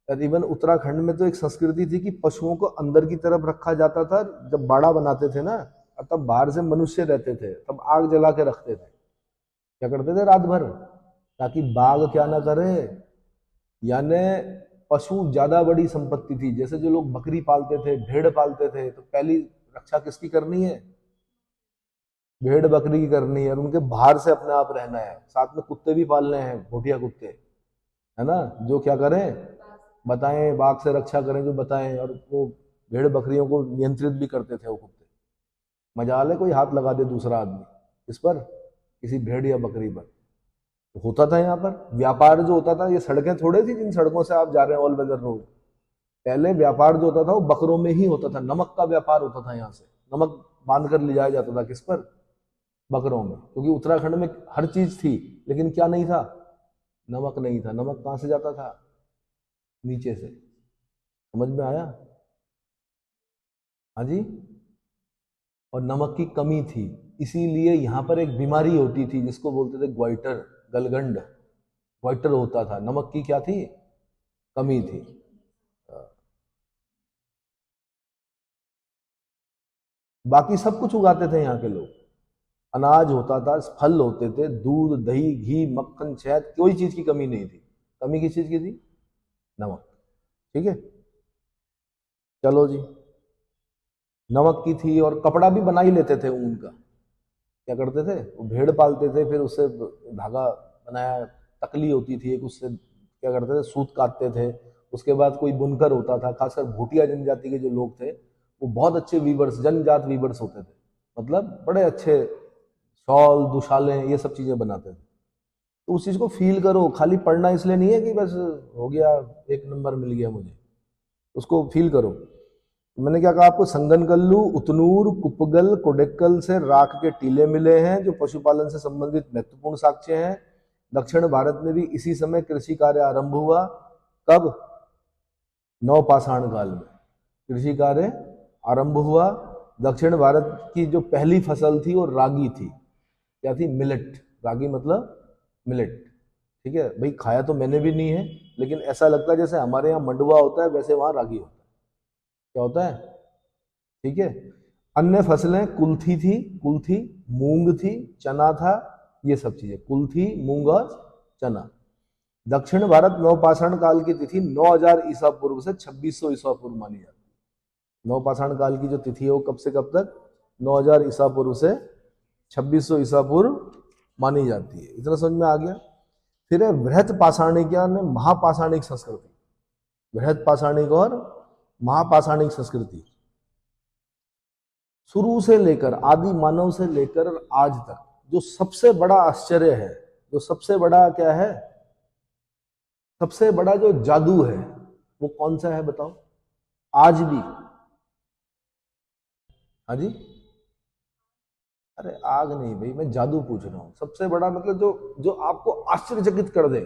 इवन उत्तराखंड में तो एक संस्कृति थी कि पशुओं को अंदर की तरफ रखा जाता था। जब बाड़ा बनाते थे ना, और तब बाहर से मनुष्य रहते थे, तब आग जला के रखते थे, क्या करते थे रात भर, ताकि बाघ क्या ना करे। यानी पशु ज्यादा बड़ी संपत्ति थी। जैसे जो लोग बकरी पालते थे, भेड़ पालते थे, तो पहली रक्षा किसकी करनी है, भेड़ बकरी की करनी है, और उनके बाहर से अपने आप रहना है। साथ में कुत्ते भी पालने हैं, भोटिया कुत्ते, है ना, जो क्या करें, बताएं, बाघ से रक्षा करें, जो बताएं। और वो भेड़ बकरियों को नियंत्रित भी करते थे वो कुत्ते। मजाल है कोई हाथ लगा दे दूसरा आदमी इस पर, किसी भेड़ या बकरी पर। तो होता था यहाँ पर व्यापार जो होता था, ये सड़कें थोड़े थी जिन सड़कों से आप जा रहे हैं ऑल वेदर रोड। पहले व्यापार जो होता था वो बकरों में ही होता था। नमक का व्यापार होता था, यहाँ से नमक बांध कर ले जाया जाता था, किस पर, बकरों में। क्योंकि उत्तराखंड में हर चीज थी, लेकिन क्या नहीं था, नमक नहीं था। नमक कहाँ से जाता था, नीचे से। समझ में आया, हाँ जी। और नमक की कमी थी, इसीलिए यहाँ पर एक बीमारी होती थी जिसको बोलते थे ग्वाइटर, गलगंड, ग्वाइटर होता था। नमक की क्या थी, कमी थी। बाकी सब कुछ उगाते थे यहाँ के लोग। अनाज होता था, फल होते थे, दूध दही घी मक्खन शहद, कोई चीज की कमी नहीं थी। कमी किस चीज की थी, नमक, ठीक है। चलो जी, नमक की थी। और कपड़ा भी बना ही लेते थे ऊन का। क्या करते थे, वो भेड़ पालते थे, फिर उससे धागा बनाया, तकली होती थी एक, उससे क्या करते थे, सूत काटते थे। उसके बाद कोई बुनकर होता था, खासकर भूटिया जनजाति के जो लोग थे, वो बहुत अच्छे वीवर्स, जनजात वीवर्स होते थे। मतलब बड़े अच्छे शॉल दुशालें ये सब चीजें बनाते थे। तो उस चीज को फील करो, खाली पढ़ना इसलिए नहीं है कि बस हो गया, एक नंबर मिल गया मुझे, उसको फील करो। मैंने क्या कहा आपको, संगनकल्लू, उतनूर, कुपगल, कोडेक्कल से राख के टीले मिले हैं, जो पशुपालन से संबंधित महत्वपूर्ण साक्ष्य हैं। दक्षिण भारत में भी इसी समय कृषि कार्य आरंभ हुआ। कब, नवपाषाण काल में कृषि कार्य आरंभ हुआ। दक्षिण भारत की जो पहली फसल थी वो रागी थी। क्या थी, मिलेट। रागी मतलब मिलेट, ठीक है भाई। खाया तो मैंने भी नहीं है, लेकिन ऐसा लगता है जैसे हमारे यहाँ मंडुआ होता है, वैसे वहां रागी होता है। क्या होता है, ठीक है। अन्य फसलें कुल्थी थी, कुल्थी, मूंग थी, चना था, ये सब चीजें, कुल्थी मूंग और चना। दक्षिण भारत नवपाषाण काल की तिथि 9000 ईसा पूर्व से 2600 ईसा पूर्व मानी जाती है। नवपाषाण काल की जो तिथि है वो कब से कब तक, 9000 ईसा पूर्व से 2600 ईसा पूर्व मानी जाती है। इतना समझ में आ गया। फिर है बृहत पाषाणिक या महापाषाणिक संस्कृति। बृहत पाषाणिक और महापाषाणिक संस्कृति शुरू से लेकर, आदि मानव से लेकर आज तक, जो सबसे बड़ा आश्चर्य है, जो सबसे बड़ा क्या है, सबसे बड़ा जो जादू है, वो कौन सा है बताओ, आज भी। हाँ जी, अरे आग नहीं भाई, मैं जादू पूछ रहा हूं। सबसे बड़ा मतलब जो जो आपको आश्चर्यचकित कर दे,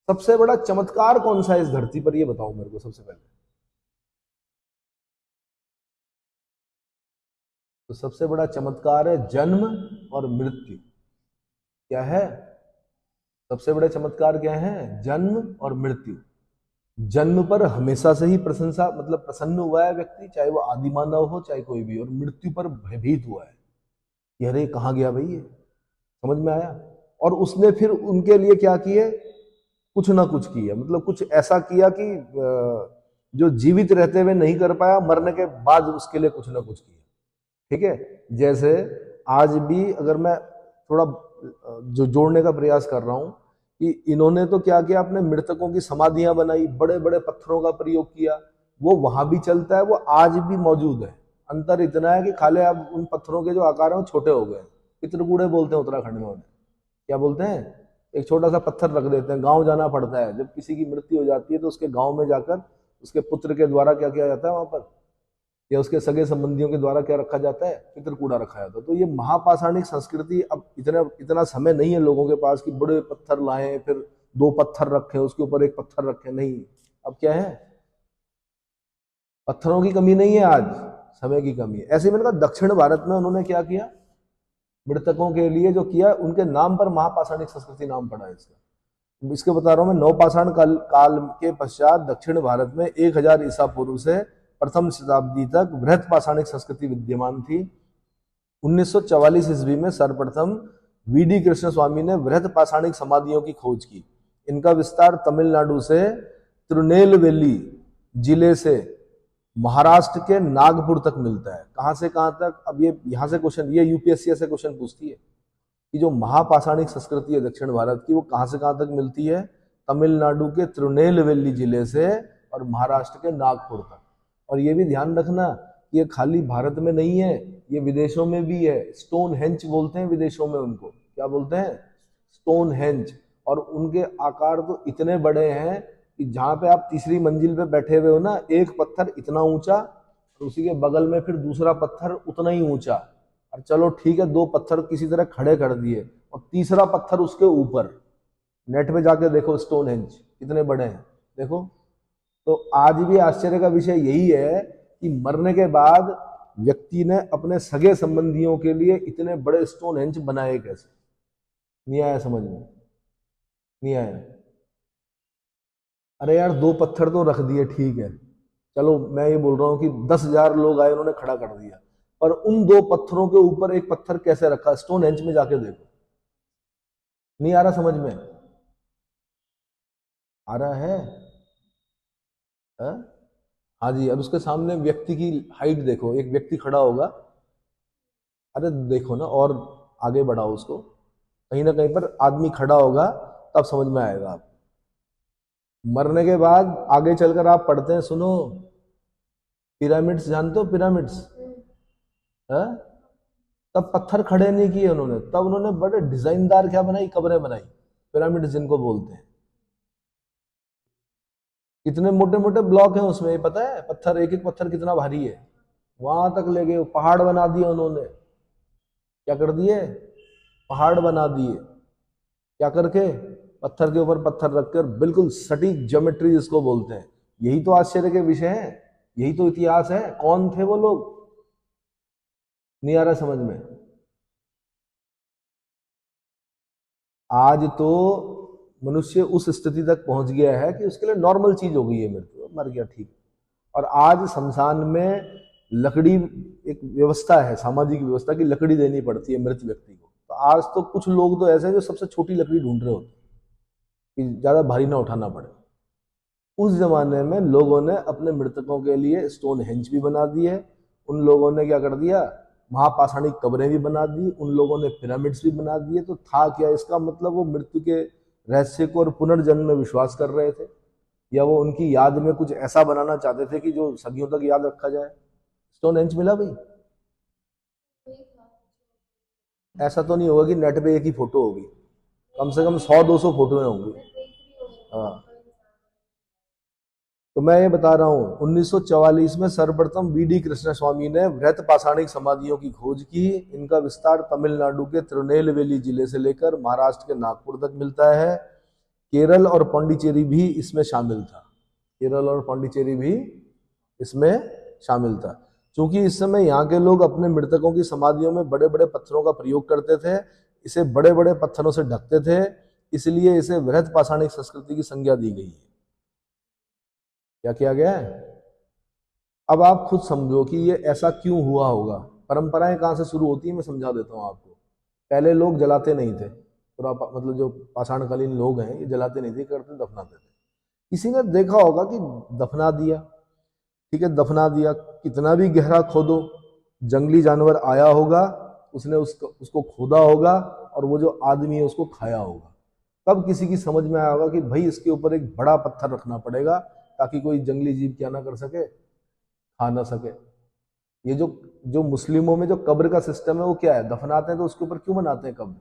सबसे बड़ा चमत्कार कौन सा है इस धरती पर, ये बताओ मेरे को सबसे पहले। तो सबसे बड़ा चमत्कार है जन्म और मृत्यु। क्या है, सबसे बड़े चमत्कार क्या है, जन्म और मृत्यु। जन्म पर हमेशा से ही प्रशंसा, मतलब प्रसन्न हुआ है व्यक्ति, चाहे वो आदि मानव हो चाहे कोई भी। और मृत्यु पर भयभीत हुआ है कि अरे कहाँ गया भाई ये, समझ में आया। और उसने फिर उनके लिए क्या किए, कुछ ना कुछ किया, मतलब कुछ ऐसा किया कि जो जीवित रहते हुए नहीं कर पाया, मरने के बाद उसके लिए कुछ ना कुछ किया, ठीक है। जैसे आज भी अगर मैं थोड़ा जो जोड़ने का प्रयास कर रहा हूं, कि इन्होंने तो क्या किया, अपने मृतकों की समाधियां बनाई, बड़े बड़े पत्थरों का प्रयोग किया, वो वहां भी चलता है, वो आज भी मौजूद है। अंतर इतना है कि खाली अब उन पत्थरों के जो आकार है वो छोटे हो गए। पितरकूड़े बोलते हैं उत्तराखंड में उन्हें, क्या बोलते हैं, एक छोटा सा पत्थर रख देते हैं। गांव जाना पड़ता है, जब किसी की मृत्यु हो जाती है तो उसके गांव में जाकर उसके पुत्र के द्वारा क्या किया जाता है, वहां पर या उसके सगे संबंधियों के द्वारा क्या रखा जाता है, पितृकूड़ा रखा जाता है। तो ये महापाषाणिक संस्कृति, अब इतना समय नहीं है लोगों के पास कि बड़े पत्थर लाएं फिर 2 पत्थर रखें उसके ऊपर 1 पत्थर रखें, नहीं। अब क्या है, पत्थरों की कमी नहीं है, आज समय की कमी है। ऐसे मैंने कहा दक्षिण भारत में उन्होंने क्या किया, मृतकों के लिए जो किया, उनके नाम पर महापाषाणिक संस्कृति नाम पड़ा है इसका। इसके बता रहा हूं मैं, नवपाषाण काल के पश्चात दक्षिण भारत में 1000 ईसा पूर्व से प्रथम शताब्दी तक बृहत पाषाणिक संस्कृति विद्यमान थी। 1944 ईस्वी में सर्वप्रथम वीडी कृष्ण स्वामी ने बृहत पाषाणिक समाधियों की खोज की। इनका विस्तार तमिलनाडु से तिरुनेलवेली जिले से महाराष्ट्र के नागपुर तक मिलता है। कहां से कहां तक, अब ये यहां से क्वेश्चन, ये यूपीएससी से क्वेश्चन पूछती है कि जो महापाषाणिक संस्कृति है दक्षिण भारत की, वो कहां से कहां तक मिलती है, तमिलनाडु के तिरुनेलवेली जिले से और महाराष्ट्र के नागपुर तक। और ये भी ध्यान रखना कि ये खाली भारत में नहीं है, ये विदेशों में भी है। स्टोन हेंच बोलते हैं विदेशों में, उनको क्या बोलते हैं, स्टोन हेंच। और उनके आकार तो इतने बड़े हैं कि जहां पे आप तीसरी मंजिल पे बैठे हुए हो ना, एक पत्थर इतना ऊंचा और उसी के बगल में फिर दूसरा पत्थर उतना ही ऊंचा, और चलो ठीक है 2 पत्थर किसी तरह खड़े कर दिए और तीसरा पत्थर उसके ऊपर। नेट पे जाके देखो स्टोन हेंच कितने बड़े हैं, देखो। तो आज भी आश्चर्य का विषय यही है कि मरने के बाद व्यक्ति ने अपने सगे संबंधियों के लिए इतने बड़े स्टोन हेंच बनाए कैसे। नहीं आया समझ में, नहीं आया। अरे यार 2 पत्थर तो रख दिए, ठीक है, चलो मैं ये बोल रहा हूं कि 10,000 लोग आए, उन्होंने खड़ा कर दिया, पर उन 2 पत्थरों के ऊपर 1 पत्थर कैसे रखा, स्टोन हेंच में जाके देखो। नहीं आ रहा समझ में, आ रहा है? हाँ जी। अब उसके सामने व्यक्ति की हाइट देखो, एक व्यक्ति खड़ा होगा, अरे देखो ना, और आगे बढ़ाओ उसको, कहीं ना कहीं पर आदमी खड़ा होगा, तब समझ में आएगा आप। मरने के बाद आगे चलकर आप पढ़ते हैं, सुनो, पिरामिड्स जानते हो, पिरामिड्स, तब पत्थर खड़े नहीं किए उन्होंने, तब उन्होंने बड़े डिजाइनदार क्या बनाई, कब्रें बनाई, पिरामिड्स जिनको बोलते हैं। कितने मोटे मोटे ब्लॉक हैं उसमें, ये पता है, पत्थर, एक एक पत्थर कितना भारी है, वहां तक ले गए, पहाड़ बना दिए उन्होंने। क्या कर दिए, पहाड़ बना दिए, क्या करके, पत्थर के ऊपर पत्थर रखकर, बिल्कुल सटीक ज्योमेट्री जिसको बोलते हैं। यही तो आश्चर्य के विषय है, यही तो इतिहास है। कौन थे वो लोग, नहीं आ रहा समझ में। आज तो मनुष्य उस स्थिति तक पहुंच गया है कि उसके लिए नॉर्मल चीज हो गई है मृत्यु, मर गया ठीक। और आज शमशान में लकड़ी एक व्यवस्था है, सामाजिक व्यवस्था की, लकड़ी देनी पड़ती है मृत व्यक्ति को। तो आज तो कुछ लोग तो ऐसे हैं जो सबसे छोटी लकड़ी ढूंढ रहे होते कि ज्यादा भारी ना उठाना पड़े। उस जमाने में लोगों ने अपने मृतकों के लिए स्टोन हेंच भी बना दिए, उन लोगों ने क्या कर दिया, महापाषाणिक कब्रें भी बना दी, उन लोगों ने पिरामिड्स भी बना दिए। तो था क्या, इसका मतलब वो मृत्यु के रहस्य को और पुनर्जन्म में विश्वास कर रहे थे, या वो उनकी याद में कुछ ऐसा बनाना चाहते थे कि जो सदियों तक याद रखा जाए। स्टोन हेंच मिला भाई, ऐसा तो नहीं होगा कि नेट पे एक ही फोटो होगी, कम से कम 100-200 फोटोएं होंगी। हाँ, तो मैं ये बता रहा हूँ, 1944 में सर्वप्रथम वीडी कृष्ण स्वामी ने बृहत पाषाणिक समाधियों की खोज की। इनका विस्तार तमिलनाडु के तिरुनेलवेली जिले से लेकर महाराष्ट्र के नागपुर तक मिलता है। केरल और पांडिचेरी भी इसमें शामिल था, केरल और पांडिचेरी भी इसमें शामिल था। क्योंकि इस समय यहाँ के लोग अपने मृतकों की समाधियों में बड़े बड़े पत्थरों का प्रयोग करते थे, इसे बड़े बड़े पत्थरों से ढकते थे, इसलिए इसे बृहत पाषाणिक संस्कृति की संज्ञा दी गई है। क्या किया गया है, अब आप खुद समझो कि ये ऐसा क्यों हुआ होगा। परंपराएं कहां से शुरू होती है, मैं समझा देता हूं आपको। पहले लोग जलाते नहीं थे, पूरा मतलब जो पाषाणकालीन लोग हैं ये जलाते नहीं थे, करते दफनाते थे। किसी ने देखा होगा कि दफना दिया, ठीक है, दफना दिया, कितना भी गहरा खोदो, जंगली जानवर आया होगा, उसने उसको खोदा होगा और वो जो आदमी है उसको खाया होगा। तब किसी की समझ में आया होगा कि भाई इसके ऊपर एक बड़ा पत्थर रखना पड़ेगा ताकि कोई जंगली जीव क्या ना कर सके, खा ना सके। ये जो मुस्लिमों में जो कब्र का सिस्टम है वो क्या है, दफनाते हैं तो उसके ऊपर क्यों बनाते हैं कब्र,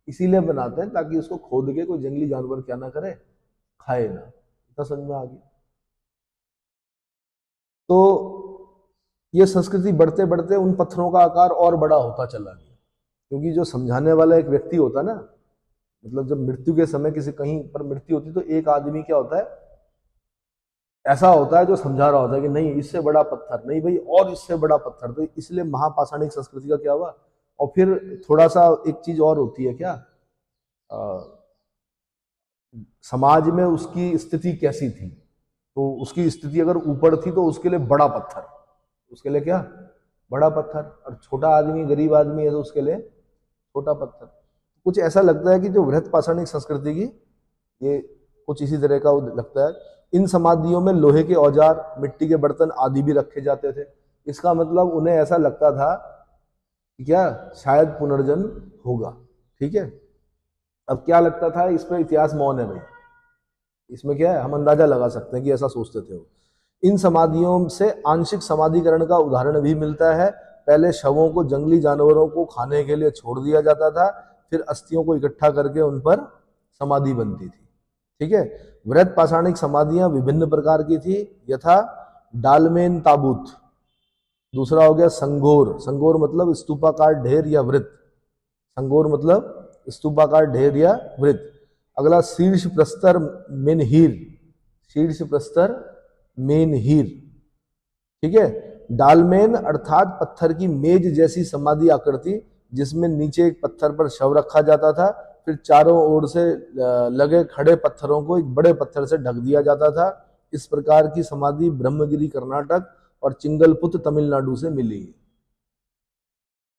इसीलिए बनाते हैं ताकि उसको खोद के कोई जंगली जानवर क्या ना करे, खाए ना। इतना समझ में आ गया। तो ये संस्कृति बढ़ते बढ़ते उन पत्थरों का आकार और बड़ा होता चला गया, क्योंकि जो समझाने वाला एक व्यक्ति होता ना, मतलब जब मृत्यु के समय किसी कहीं पर मृत्यु होती तो एक आदमी क्या होता है, ऐसा होता है जो समझा रहा होता है कि नहीं इससे बड़ा पत्थर नहीं भाई, और इससे बड़ा पत्थर। तो इसलिए महापाषाणिक संस्कृति का क्या हुआ। और फिर थोड़ा सा एक चीज और होती है क्या, समाज में उसकी स्थिति कैसी थी, तो उसकी स्थिति अगर ऊपर थी तो उसके लिए बड़ा पत्थर, उसके लिए क्या बड़ा पत्थर, और छोटा आदमी गरीब आदमी है तो उसके लिए छोटा पत्थर। कुछ ऐसा लगता है कि जो बृहत पाषाणिक संस्कृति की ये कुछ इसी तरह का लगता है। इन समाधियों में लोहे के औजार, मिट्टी के बर्तन आदि भी रखे जाते थे। इसका मतलब उन्हें ऐसा लगता था कि क्या शायद पुनर्जन्म होगा। ठीक है, अब क्या लगता था इस पर इतिहास मौन है भाई, इसमें क्या है हम अंदाजा लगा सकते हैं कि ऐसा सोचते थे वो। इन समाधियों से आंशिक समाधिकरण का उदाहरण भी मिलता है। पहले शवों को जंगली जानवरों को खाने के लिए छोड़ दिया जाता था, फिर अस्थियों को इकट्ठा करके उन पर समाधि बनती थी। ठीक है, वृहत पाषाणिक समाधियां विभिन्न प्रकार की थी, यथा डालमेन ताबूत, दूसरा हो गया संगोर, संगोर मतलब स्तूपाकार ढेर या वृत्त, संगोर मतलब स्तूपाकार ढेर या वृत्त। अगला शीर्ष प्रस्तर मेनहीर, शीर्ष प्रस्तर मेनहीर। ठीक है, डालमेन अर्थात पत्थर की मेज जैसी समाधि आकृति, जिसमें नीचे एक पत्थर पर शव रखा जाता था, फिर चारों ओर से लगे खड़े पत्थरों को एक बड़े पत्थर से ढक दिया जाता था। इस प्रकार की समाधि ब्रह्मगिरी कर्नाटक और चिंगलपुत तमिलनाडु से मिली है।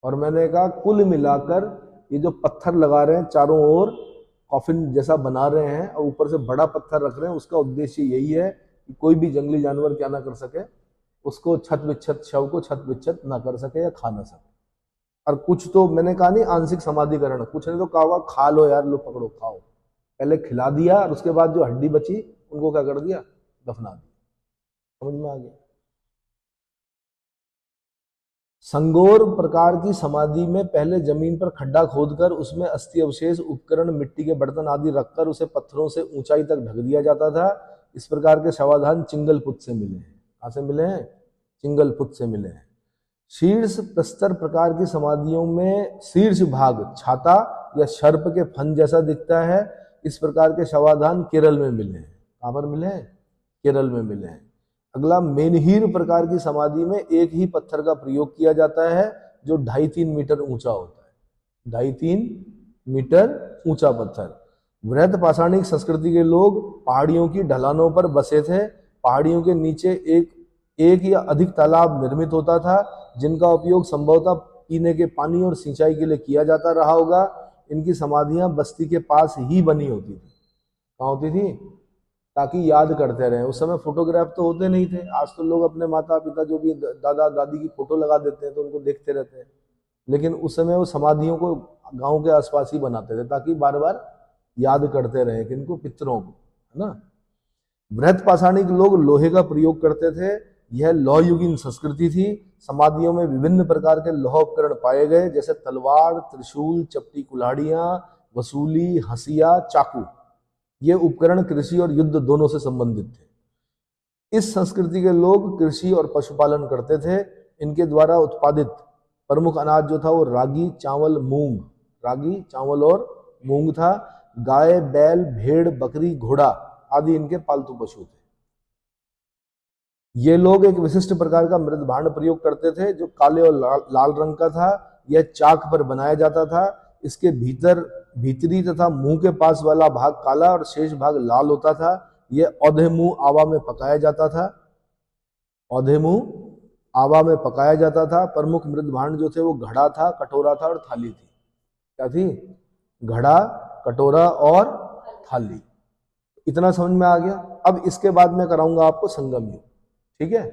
और मैंने कहा कुल मिलाकर ये जो पत्थर लगा रहे हैं चारों ओर, कॉफिन जैसा बना रहे हैं और ऊपर से बड़ा पत्थर रख रहे हैं, उसका उद्देश्य यही है कि कोई भी जंगली जानवर क्या ना कर सके, उसको छत विच्छत, शव को छत विच्छत ना कर सके या खा ना सके। और कुछ तो मैंने कहा नहीं आंशिक समाधिकरण, कुछ ने तो कहा हुआ खा लो यार, लो पकड़ो खाओ, पहले खिला दिया और उसके बाद जो हड्डी बची उनको क्या कर दिया, दफना दिया। समझ में आ गया। संगोर प्रकार की समाधि में पहले जमीन पर खड्डा खोदकर उसमें अस्थि अवशेष, उपकरण, मिट्टी के बर्तन आदि रखकर उसे पत्थरों से ऊंचाई तक ढक दिया जाता था। इस प्रकार के शवाधान चिंगलपुत से मिले हैं। कहां से मिले हैं, चिंगलपुत से मिले हैं। शीर्ष प्रस्तर प्रकार की समाधियों में शीर्ष भाग छाता या सर्प के फन जैसा दिखता है। इस प्रकार के शवाधान केरल में मिले हैं। कहां पर मिले हैं, केरल में मिले हैं। अगला मेनहीर प्रकार की समाधि में एक ही पत्थर का प्रयोग किया जाता है जो 2.5-3 मीटर ऊंचा होता है, 2.5-3 मीटर ऊंचा पत्थर। वृहत पाषाणिक संस्कृति के लोग पहाड़ियों की ढलानों पर बसे थे। पहाड़ियों के नीचे एक या अधिक तालाब निर्मित होता था, जिनका उपयोग संभवतः पीने के पानी और सिंचाई के लिए किया जाता रहा होगा। इनकी समाधियां बस्ती के पास ही बनी होती थी। कहाँ होती थी, ताकि याद करते रहे। उस समय फोटोग्राफ तो होते नहीं थे। आज तो लोग अपने माता पिता जो भी दादा दादी की फोटो लगा देते हैं तो उनको देखते रहते हैं, लेकिन उस समय वो समाधियों को गांव के आसपास ही बनाते थे ताकि बार बार याद करते रहे किनको, पितरों को, है ना। बृहत पाषाणिक लोग लोहे का प्रयोग करते थे। यह लौहयुगीन संस्कृति थी। समाधियों में विभिन्न प्रकार के लौह उपकरण पाए गए, जैसे तलवार, त्रिशूल, चपटी, कुल्हाड़ियां, वसूली, हंसिया, चाकू। ये उपकरण कृषि और युद्ध दोनों से संबंधित थे। इस संस्कृति के लोग कृषि और पशुपालन करते थे। इनके द्वारा उत्पादित प्रमुख अनाज जो था वो रागी, चावल, मूंग, रागी, चावल और मूंग था। गाय, बैल, भेड़, बकरी, घोड़ा आदि इनके पालतू पशु थे। ये लोग एक विशिष्ट प्रकार का मृद भांड प्रयोग करते थे जो काले और लाल रंग का था। यह चाक पर बनाया जाता था। इसके भीतरी तथा मुंह के पास वाला भाग काला और शेष भाग लाल होता था। यह औधे मुंह आवा में पकाया जाता था। औधे मुंह आवा में पकाया जाता था। प्रमुख मृद भांड जो थे वो घड़ा था, कटोरा था और थाली थी। क्या थी, घड़ा, कटोरा और थाली। इतना समझ में आ गया। अब इसके बाद मैं कराऊंगा आपको संगम युग। ठीक है।